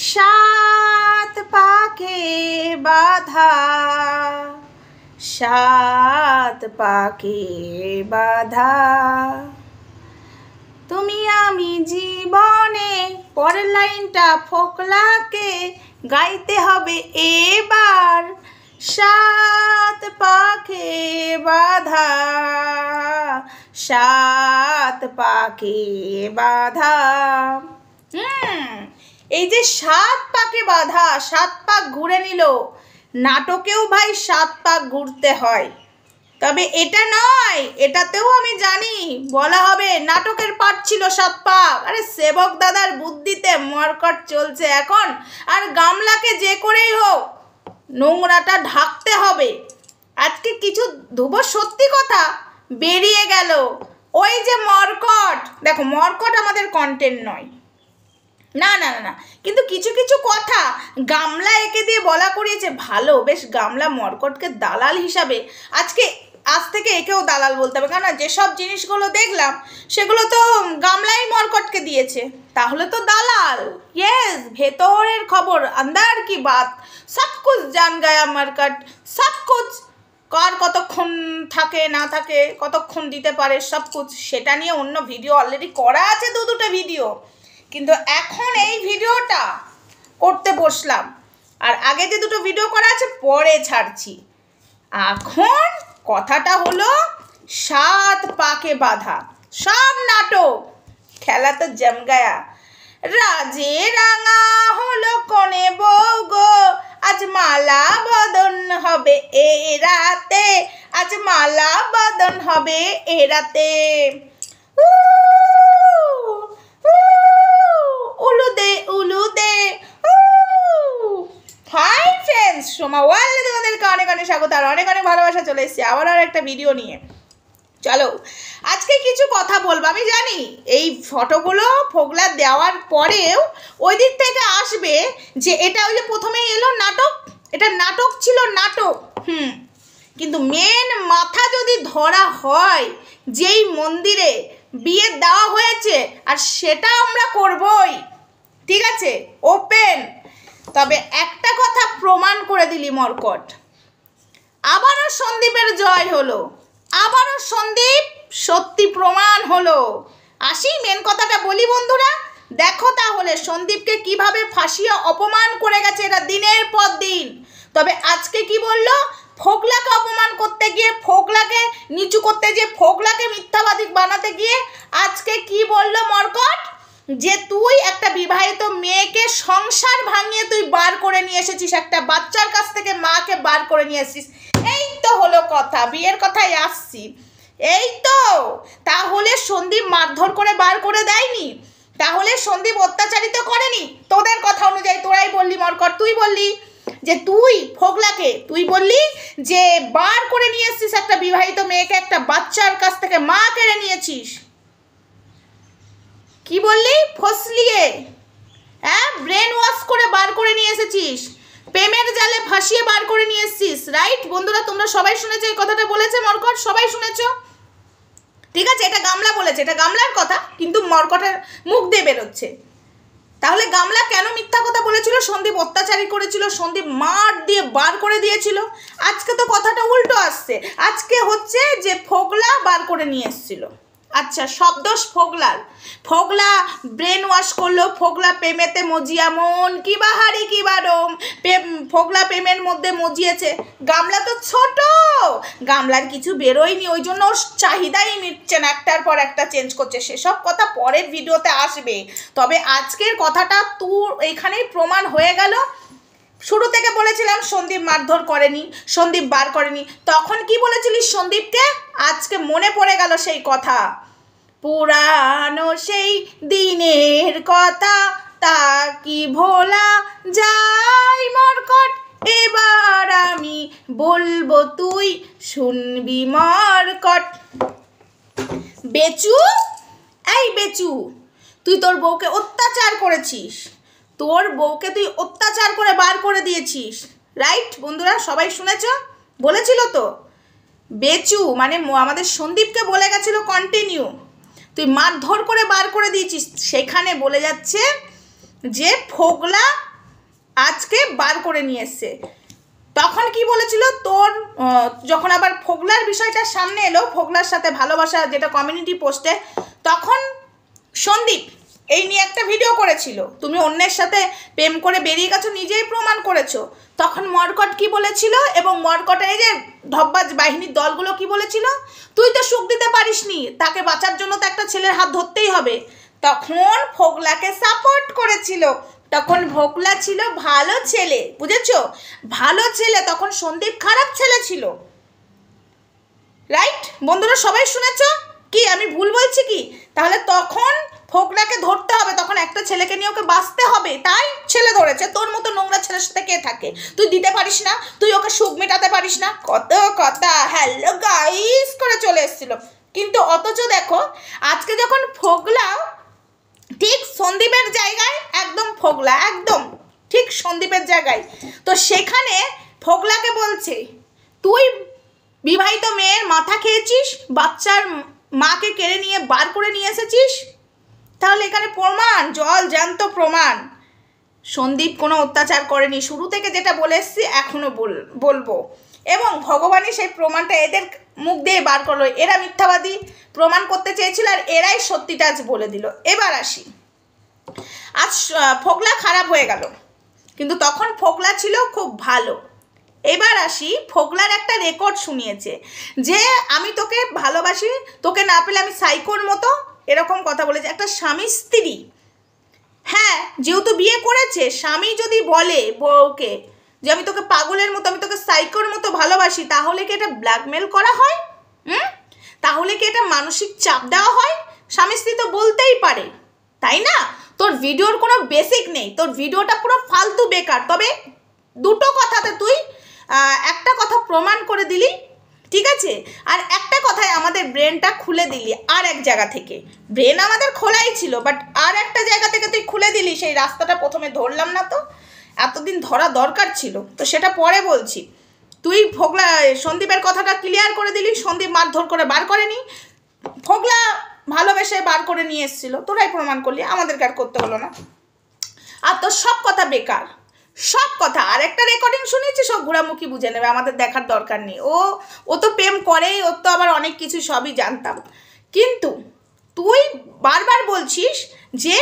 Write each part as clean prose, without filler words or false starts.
সাত পাকে বাঁধা, সাত পাকে বাঁধা তুমি আমি জীবনে। পরের লাইনটা ফোকলাকে গাইতে হবে এবার। সাত পাকে বাঁধা, সাত পাকে বাঁধা। এই যে সাত পাকে বাঁধা, সাত পাক ঘুরে নিল। নাটকেও ভাই সাত পাক ঘুরতে হয়, তবে এটা নয়, এটাতেও আমি জানি বলা হবে নাটকের পাঠ ছিল সাত পাক। আরে সেবক দাদার বুদ্ধিতে মরকট চলছে এখন। আর গামলাকে যে করেই হোক নোংরাটা ঢাকতে হবে। আজকে কিছু ধুবো, সত্যি কথা বেরিয়ে গেল। ওই যে মরকট, দেখো মরকট আমাদের কন্টেন্ট নয়, না না না না, কিন্তু কিছু কিছু কথা গামলা একে দিয়ে বলা করিয়েছে ভালো। বেশ গামলা মরকটকে দালাল হিসাবে আজ থেকে একেও দালাল বলতে হবে, কারণ যেসব জিনিসগুলো দেখলাম সেগুলো তো গামলাই মরকটকে দিয়েছে, তাহলে তো দালাল। ইয়েস, ভেতরের খবর, আন্দার কি বাত, সব কুছ জান গায়া মরকট, সব কুছ। কার কতক্ষণ থাকে না থাকে, কতক্ষণ দিতে পারে, সব কুছ, সেটা নিয়ে অন্য ভিডিও অলরেডি করা আছে, দুটো ভিডিও। কিন্তু এখন এই ভিডিওটা করতে বসলাম, আর আগে যে দুটো ভিডিও করা আছে পরে ছাড়ছি। এখন কথাটা হলো সাত পাকে বাঁধা। সব নাটক খেলা তো জম গায়া। রাজে রাঙা হলো কনে বউ গো, আজ মালা বদন হবে এ রাতে, আজ মালা বদন হবে এ রাতে। উলুদে উলুদে। হাই ফ্রেন্ডস, সোমা ওয়ার্ল্ডে তোমাদেরকে অনেক অনেক স্বাগত আর অনেক অনেক ভালোবাসা। চলে এসেছি আবার আর একটা ভিডিও নিয়ে। চলো আজকে কিছু কথা বলবো। আমি জানি এই ফটোগুলো ফোগলা দেওয়ার পরেও ওই দিক থেকে আসবে যে এটা ওই যে প্রথমেই এলো নাটক, এটা নাটক ছিল, নাটক। কিন্তু মেন মাথা যদি ধরা হয় যেই মন্দিরে বিয়ে দেওয়া হয়েছে, আর সেটা আমরা করবই, ঠিক আছে, ওপেন। তবে একটা কথা প্রমাণ করে দিলি মরকট, আবারও সন্দীপের জয় হলো, আবারও সন্দীপ সত্যি প্রমাণ হলো। আসি মেন কথাটা বলি বন্ধুরা, দেখো তাহলে সন্দীপকে কিভাবে ফাঁসিয়ে অপমান করে গেছে এরা দিনের পর দিন। তবে আজকে কি বললো, ফোগলাকে অপমান করতে গিয়ে, ফোগলাকে নিচু করতে গিয়ে, ফোগলাকে মিথ্যাবাদী বানাতে গিয়ে আজকে কি বললো মরকট, যে তুই একটা বিবাহিত মেয়েকে সংসার ভাঙিয়ে তুই বার করে নিয়ে এসেছিস, একটা বাচ্চার কাছ থেকে মাকে বার করে নিয়ে এসেছিস। এই তো হলো কথা, বিয়ের কথায় আসছি। এই তো, তাহলে সন্দীপ মারধর করে বার করে দেয়নি? তাহলে সন্দীপ অত্যাচারিত করেনি? তোদের কথা অনুযায়ী তোরাই বললি মরকট, তুই বললি যে তুই ফোগলাকে, তুই বললি যে বার করে নিয়ে এসেছিস একটা বিবাহিত মেয়েকে, একটা বাচ্চার কাছ থেকে মা কেড়ে নিয়েছিস। কি বললি? ফসলিয়ে, হ্যাঁ, ব্রেন ওয়াশ করে বার করে নিয়ে এসেছিস, প্রেমের জালে ফাঁসিয়ে বার করে নিয়ে এসেছিস। রাইট বন্ধুরা, তোমরা সবাই শুনেছো এই কথাটা বলেছে মরকট, সবাই শুনেছো, ঠিক আছে। এটা গামলা বলেছে, এটা গামলার কথা, কিন্তু মরকটের মুখ দিয়ে বেরোচ্ছে। তাহলে গামলা কেন মিথ্যা কথা বলেছিল? সন্দীপ অত্যাচারী করেছিল, সন্দীপ মার দিয়ে বার করে দিয়েছিল। আজকে তো কথাটা উল্টো আসছে, আজকে হচ্ছে যে ফোগলা বার করে নিয়ে এসেছিল। আচ্ছা, সব দোষ ফোগলার, ফোগলা ব্রেন ওয়াশ করলো, ফোগলা প্রেমেতে মজিয়া মন কি বাহারি কি বারম, ফোগলা প্রেমের মধ্যে মজিয়েছে। গামলা তো ছোট, গামলার কিছু বেরোয়নি, ওই জন্য ওর চাহিদাই মিটছে না, একটার পর একটা চেঞ্জ করছে। সেসব কথা পরের ভিডিওতে আসবে। তবে আজকের কথাটা তোর এখানেই প্রমাণ হয়ে গেল। শুরু থেকে বলেছিলাম সন্দীপ মারধর করেনি, সন্দীপ বার করেনি, তখন কি বলেছিলিস সন্দীপকে? আজকে মনে পড়ে গেল সেই কথা, পুরানো সেই দিনের কথা, তা কি ভোলা যায় মরকট, এবার আমি বলবো তুই শুনবি মরকট। বেচু, এই বেচু, তুই তোর বউকে অত্যাচার করেছিস, তোর বউকে তুই অত্যাচার করে বার করে দিয়েছিস। রাইট বন্ধুরা, সবাই শুনেছ, বলেছিল তো বেচু, মানে আমাদের সন্দীপকে বলে গেছিল কন্টিনিউ, তুই মারধর করে বার করে দিয়েছিস। সেখানে বলে যাচ্ছে যে ফোগলা আজকে বার করে নিয়ে এসছে। তখন কি বলেছিল তোর, যখন আবার ফোগলার বিষয়টা সামনে এলো, ফোগলার সাথে ভালোবাসা যেটা কমিউনিটি পোস্টে, তখন সন্দীপ এই নিয়ে একটা ভিডিও করেছিল, তুমি অন্যের সাথে প্রেম করে বেরিয়ে গেছো, নিজেই প্রমাণ করেছো। তখন মর্কট কি বলেছিল, এবং মর্কটের এই যে ধব্বাজ বাহিনীর দলগুলো কি বলেছিল, তুই তো সুখ দিতে পারিসনি, তাকে বাঁচার জন্য তো একটা ছেলের হাত ধরতেই হবে। তখন ফোগলাকে সাপোর্ট করেছিল, তখন ফোগলা ছিল ভালো ছেলে, বুঝেছো, ভালো ছেলে, তখন সন্দীপ খারাপ ছেলে ছিল। রাইট বন্ধুরা, সবাই শুনেছ কি, আমি ভুল বলছি কি? তাহলে তখন ফোগলাকে ধরতে হবে, তখন একটা ছেলেকে নিয়ে ওকে বাঁচতে হবে, তাই ছেলে ধরেছে। তোর মতো নোংরা ছেলের সাথে কে থাকে? তুই দিতে পারিস না, তুই ওকে সুখ মেটাতে পারিস না, কত কথা হ্যালো গাইস করে চলে এসেছিল। কিন্তু অথচ দেখো আজকে যখন ফোগলা ঠিক সন্দীপের জায়গায়, একদম ফোগলা একদম ঠিক সন্দীপের জায়গায়, তো সেখানে ফোগলাকে বলছে তুই বিবাহিত মেয়ের মাথা খেয়েছিস, বাচ্চার মাকে কেড়ে নিয়ে বার করে নিয়ে এসেছিস। তাহলে এখানে প্রমাণ, জল জ্যান্ত প্রমাণ, সন্দীপ কোনো অত্যাচার করেনি, শুরু থেকে যেটা বলে এসছি এখনও বলবো। এবং ভগবানই সেই প্রমাণটা এদের মুখ দিয়ে বার করলো, এরা মিথ্যাবাদী প্রমাণ করতে চেয়েছিল আর এরাই সত্যিটা আজ বলে দিল। এবার আসি, আজ ফোগলা খারাপ হয়ে গেল, কিন্তু তখন ফোগলা ছিল খুব ভালো। এবার আসি, ফোগলার একটা রেকর্ড শুনিয়েছে যে আমি তোকে ভালোবাসি, তোকে না পেলে আমি সাইকোর মতো, এরকম কথা বলেছে একটা স্বামী স্ত্রী। হ্যাঁ, যেহেতু বিয়ে করেছে, স্বামী যদি বলে বউকে যে আমি তোকে পাগলের মতো, আমি তোকে সাইকোর মতো ভালোবাসি, তাহলে কি এটা ব্ল্যাকমেল করা হয়? তাহলে কি এটা মানসিক চাপ দেওয়া হয়? স্বামী স্ত্রী তো বলতেই পারে, তাই না? তোর ভিডিওর কোনো বেসিক নেই, তোর ভিডিওটা পুরো ফালতু বেকার। তবে দুটো কথাতে তুই একটা কথা প্রমাণ করে দিলি, ঠিক আছে, আর একটা কথায় আমাদের ব্রেনটা খুলে দিলি। আর এক জায়গা থেকে ব্রেন আমাদের খোলাই ছিল, বাট আর একটা জায়গা থেকে তুই খুলে দিলি। সেই রাস্তাটা প্রথমে ধরলাম না, তো এতদিন ধরা দরকার ছিল, তো সেটা পরে বলছি। তুই ফোগলা সন্দীপের কথাটা ক্লিয়ার করে দিলি, সন্দীপ মারধর করে বার করেনি, ফোগলা ভালোবেসে বার করে নিয়ে এসেছিল, তোরাই প্রমাণ করলি, আমাদেরকে আর করতে হলো না। আর তোর সব কথা বেকার, সব কথা। আর একটা রেকর্ডিং শুনেছি, সব ঘোরামুখী বুঝে নেবে, আমাদের দেখার দরকার নেই। ও তো প্রেম করেই, ওর তো আবার অনেক কিছু সবই জানতাম। কিন্তু তুই বারবার বলছিস যে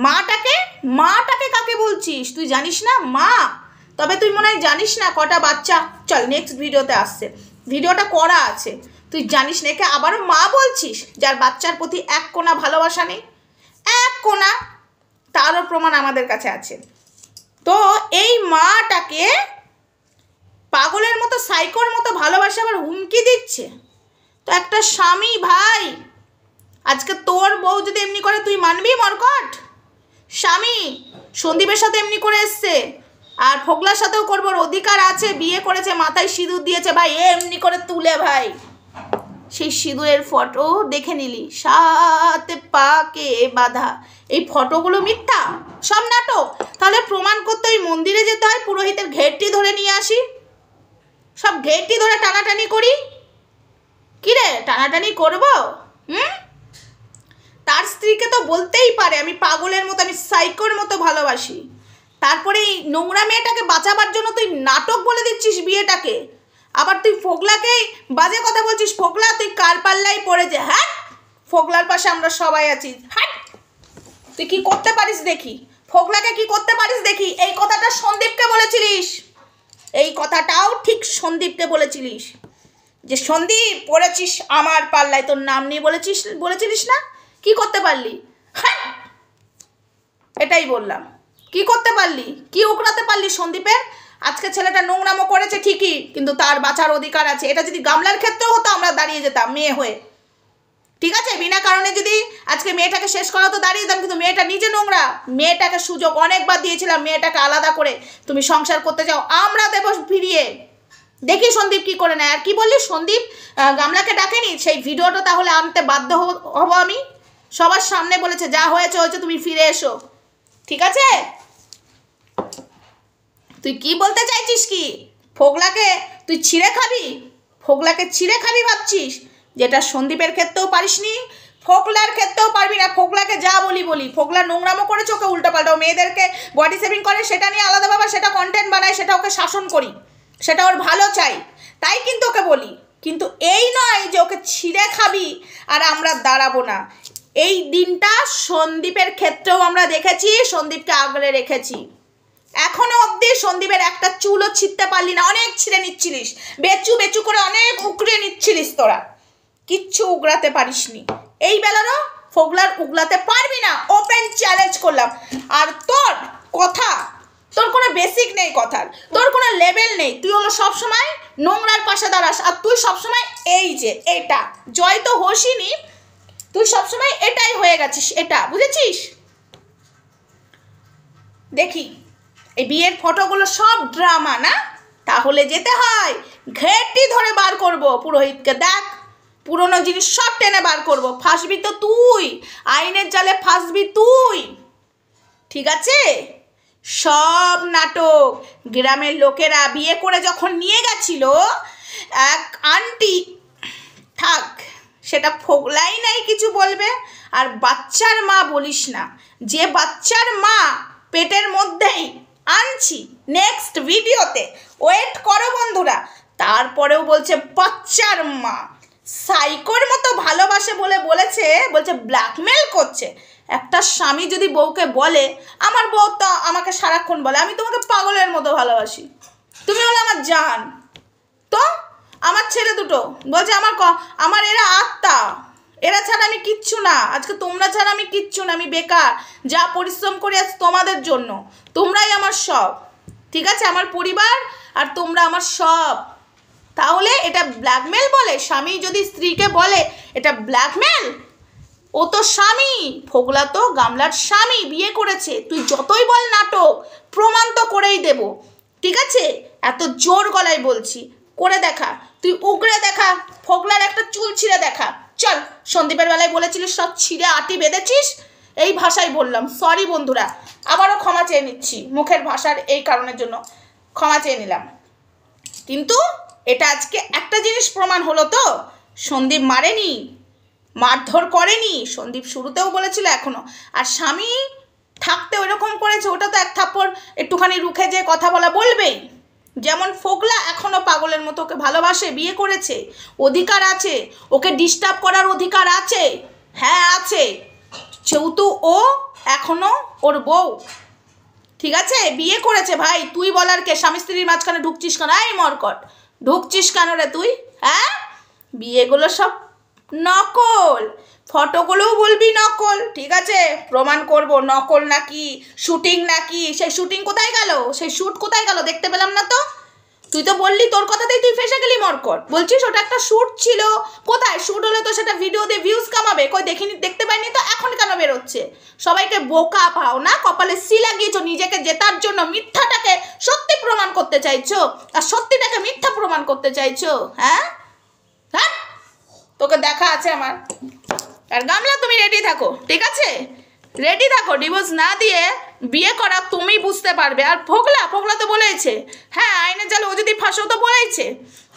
মাটাকে কাকে বলছিস? তুই জানিস না মা? তবে তুই মনে হয় জানিস না কটা বাচ্চা, চল নেক্সট ভিডিওতে আসছে, ভিডিওটা করা আছে, তুই জানিস না একে আবারও মা বলছিস, যার বাচ্চার প্রতি এক কোনা ভালোবাসা নেই, এক কোনা, তারও প্রমাণ আমাদের কাছে আছে। তো এই মাটাকে পাগলের মতো সাইকোর মতো ভালোবাসা আবার হুমকি দিচ্ছে। তো একটা স্বামী ভাই, আজকে তোর বউ যদি এমনি করে তুই মানবি? মরকট স্বামী সন্দীপের সাথে এমনি করে এসছে, আর ফোগলার সাথেও করবার অধিকার আছে, বিয়ে করেছে, মাথায় সিঁদুর দিয়েছে, ভাই এমনি করে তুলে, ভাই সেই সিঁদুরের ফটো দেখে নিলি, সাথে পাকে বাঁধা, এই ফটোগুলো মিথ্যা, সব নাটক। তাহলে প্রমাণ করতে ওই মন্দিরে যেতে হয়, পুরোহিতের ঘেরটি ধরে নিয়ে আসি, সব ঘেরটি ধরে টানাটানি করি। কিরে টানাটানি করবো? তার স্ত্রীকে তো বলতেই পারে আমি পাগলের মতো, আমি সাইকোর মতো ভালোবাসি। তারপরে এই নোংরা মেয়েটাকে বাঁচাবার জন্য তুই নাটক বলে দিচ্ছিস বিয়েটাকে, আবার তুই ফোগলাকেই বাজে কথা বলছিস। ফোগলা তুই কার পাল্লাই পড়েছে? হ্যাঁ, ফোগলার পাশে আমরা সবাই আছি, হ্যাঁ, তুই কি করতে পারিস দেখি, ফোগলাকে কি করতে পারিস দেখি। এই কথাটা সন্দীপকে বলেছিলিস, এই কথাটাও ঠিক সন্দীপকে বলেছিলিস যে সন্দীপ পড়েছিস আমার পাল্লায়, তোর নাম নিয়ে বলেছিলিস না? কি করতে পারলি? হ্যাঁ, এটাই বললাম, কি করতে পারলি, কি উকড়াতে পারলি সন্দীপের? আজকে ছেলেটা নোংরামো করেছে ঠিকই, কিন্তু তার বাঁচার অধিকার আছে। এটা যদি গামলার ক্ষেত্রেও হতো আমরা দাঁড়িয়ে যেতাম মেয়ে হয়ে, ঠিক আছে, বিনা কারণে যদি আজকে মেয়েটাকে শেষ করা তো দাঁড়িয়ে যেতাম, কিন্তু মেয়েটা নিজে নোংরা, মেয়েটাকে সুযোগ অনেকবার দিয়েছিলাম, মেয়েটাকে আলাদা করে তুমি সংসার করতে চাও, আমরা দেব ফিরিয়ে। দেখি সন্দীপ কি করে নেয়। আর কি বললি সন্দীপ গামলাকে ডাকেনি? সেই ভিডিওটা তাহলে আনতে বাধ্য হব আমি, সবার সামনে বলেছে যা হয়েছে হয়েছে, তুমি ফিরে এসো, ঠিক আছে? তুই কি বলতে চাইছিস? কি ফোগলাকে তুই ছিঁড়ে খাবি? ফোগলাকে ছিঁড়ে খাবি ভাবছিস? যেটা সন্দীপের ক্ষেত্রেও পারিসনি, ফোকলার ক্ষেত্রেও পারবি না। ফোকলাকে যা বলি ফোকলা নোংরামো করেছে, ওকে উল্টো পাল্টাও। মেয়েদেরকে বডি শেভিং করে সেটা নিয়ে আলাদা বাবা, সেটা কন্টেন্ট বানায়, সেটা ওকে শাসন করি, সেটা ওর ভালো চাই, তাই কিন্তু ওকে বলি। কিন্তু এই নয় যে ওকে ছিঁড়ে খাবি আর আমরা দাঁড়াবো না। এই দিনটা সন্দীপের ক্ষেত্রেও আমরা দেখেছি, সন্দীপকে আগলে রেখেছি। এখনো অবধি সন্দীপের একটা চুলও ছিঁড়তে পারলি না, অনেক ছিঁড়ে নিচ্ছিলিস, বেচু বেচু করে অনেক উগড়ে নিচ্ছিলিস, তোরা কিচ্ছু উগড়াতে পারিসনি। এই বেলারও ফোকলার উগলাতে পারবি না, ওপেন চ্যালেঞ্জ করলাম। আর তোর কথা, তোর কোনো বেসিক নেই কথার, তোর কোনো লেভেল নেই। তুই হলো সবসময় নোংরার পাশে দাঁড়াস, আর তুই সবসময় এই যে এটা জয় তো হোসিনি, তুই সবসময় এটাই হয়ে গেছিস, এটা বুঝেছিস? দেখি এই বিয়ের ফটোগুলো সব ড্রামা না, তাহলে যেতে হয় ঘেঁটি ধরে বার করব পুরোহিতকে। দেখ পুরনো জিনিস সব টেনে বার করব, ফাঁসবি তো তুই, আইনের জালে ফাঁসবি তুই, ঠিক আছে? সব নাটক। গ্রামের লোকেরা বিয়ে করে যখন নিয়ে গেছিল এক আন্টি, থাক সেটা ফোকলাই নাই কিছু বলবে। আর বাচ্চার মা বলিস না, যে বাচ্চার মা পেটের মধ্যেই আনছি, নেক্সট ভিডিওতে ওয়েট করো বন্ধুরা, তারপরেও বলছে বাচ্চার মা, সাইকোর মতো ভালোবাসে বলছে ব্ল্যাকমেল করছে। একটা স্বামী যদি বউকে বলে, আমার বউ তো আমাকে সারাক্ষণ বলে আমি তোমাকে পাগলের মতো ভালোবাসি, তুমি হলো আমার জান, তো আমার ছেলে দুটো বলছে আমার এরা আত্মা, এরা ছাড়া আমি কিচ্ছু না, আজকে তোমরা ছাড়া আমি কিচ্ছু না, আমি বেকার, যা পরিশ্রম করি আজ তোমাদের জন্য, তোমরাই আমার সব, ঠিক আছে? আমার পরিবার আর তোমরা আমার সব। তাহলে এটা ব্ল্যাকমেল বলে? স্বামী যদি স্ত্রীকে বলে এটা ব্ল্যাকমেল? ও তো স্বামী, ফোকলা তো গামলার স্বামী, বিয়ে করেছে। তুই যতই বল নাটক, প্রমাণ তো করেই দেব, ঠিক আছে? এত জোর গলায় বলছি, করে দেখা, তুই উগড়ে দেখা, ফোকলার একটা চুল ছিঁড়ে দেখা। চল, সন্দীপের বেলায় বলেছিলিস সব ছিঁড়ে আটি বেঁধেছিস, এই ভাষায় বললাম, সরি বন্ধুরা, আবারও ক্ষমা চেয়ে নিচ্ছি মুখের ভাষার এই কারণের জন্য, ক্ষমা চেয়ে নিলাম। কিন্তু এটা আজকে একটা জিনিস প্রমাণ হলো তো, সন্দীপ মারেনি, মারধর করেনি, সন্দীপ শুরুতেও বলেছিল এখনো, আর স্বামী থাকতে ওইরকম করেছে, ওটা তো এক থাপ্পড় একটুখানি রুখে যে কথা বলা বলবেই। যেমন ফোকলা এখনো পাগলের মতো ওকে ভালোবাসে, বিয়ে করেছে, অধিকার আছে, ওকে ডিস্টার্ব করার অধিকার আছে, হ্যাঁ আছে, যেহেতু ও এখনো ওর বউ, ঠিক আছে? বিয়ে করেছে ভাই, তুই বলার কে? স্বামী স্ত্রীর মাঝখানে ঢুকছিস কেন? এই মরকট, ঢুকছিস কেন রে তুই? হ্যাঁ, বিয়েগুলো সব নকল, ফটোগুলোও বলবি নকল, ঠিক আছে? প্রমাণ করব নকল নাকি শুটিং নাকি। সেই শুটিং কোথায় গেল? সেই শ্যুট কোথায় গেল? দেখতে পেলাম না তো। তুই তো বললি, তোর কথাতেই তুই ফেসে গেলি মরকট, বলছিস ওটা একটা শ্যুট ছিল। কোথায় শ্যুট হলে তো সেটা ভিডিও দিয়ে ভিউজ কামাবে, কই দেখিনি, দেখতে পাইনি তো, এখন কেন বেরোচ্ছে? সবাইকে বোকা পাও না, কপালে সি লাগিয়েছো নিজেকে জেতার জন্য, মিথ্যাটাকে সত্যি প্রমাণ করতে চাইছো, আর সত্যিটাকে মিথ্যা প্রমাণ করতে চাইছো। হ্যাঁ হ্যাঁ, তোকে দেখা আছে আমার। আর গামলা তুমি রেডি থাকো, ঠিক আছে? রেডি থাকো, ডিভোর্স না দিয়ে বিয়ে করা তুমি বুঝতে পারবে। আর ফোকলা তো বলেছে, হ্যাঁ আইনের জালে ও যদি ফাঁসো তো বলেছে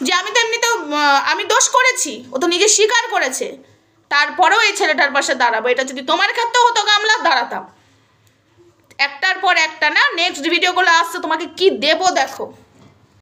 যে আমি তো এমনিতেও আমি দোষ করেছি, ও তো নিজে স্বীকার করেছে, তারপরেও এই ছেলেটার পাশে দাঁড়াবো। এটা যদি তোমার ক্ষেত্রেও হতো গামলা, দাঁড়াতাম। একটার পর একটা না, নেক্সট ভিডিওগুলো আসছে, তোমাকে কি দেবো দেখো।